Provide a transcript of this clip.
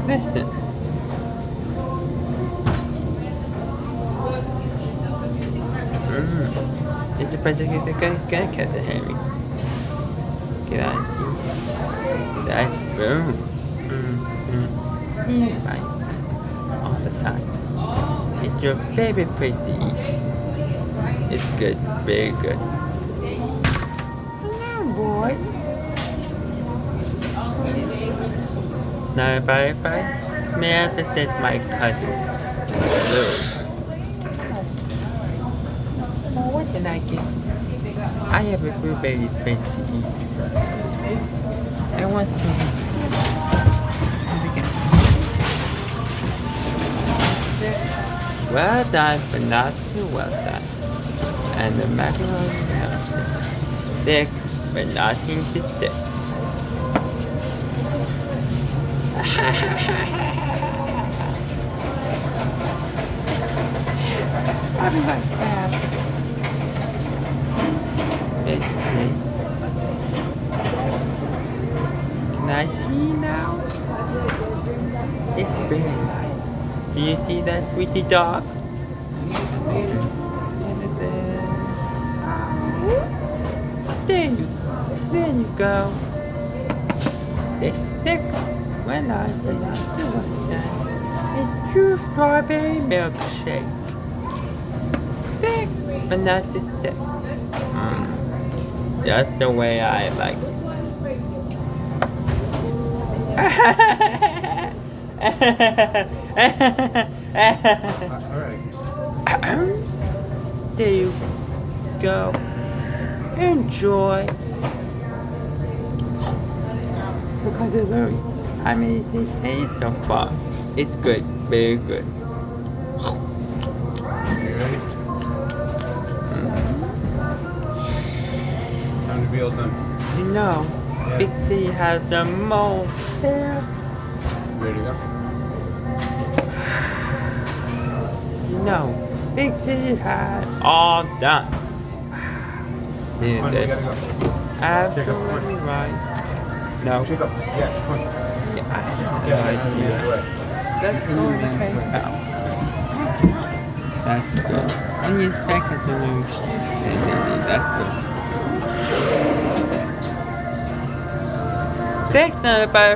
Listen. It's a particular gonna catch the Henry. Can I see? That's boom. Right. All the time. It's your favorite place to eat. It's good, very good. Hello, boy. Now, if I may I present my cousin, Lou. Well, what can I get? I have a blueberry friend to eat. I want to. Well done, but not too well done. And the macaroni milkshake. Thick, but nothing to stick. I'll be right back. Let's see. Can I see now? It's very nice. Do you see that sweetie dog? There you go. It's six. When I it's two strawberry milkshake. Thick, but not too thick. Just the way I like it. There you go. Enjoy. Because it's very, I mean, it tastes so far. It's good, very good. Time to be all done. You know, Yeah. Big C has the most hair. Ready to go? You know, Big C has all done. Come on, we gotta go. Absolutely right. No. Check up. Yes, come on. Yeah, I have Get no out of the idea. way. Let's go in the face now. That's good. And you second to lose. That's good. Thanks, everybody.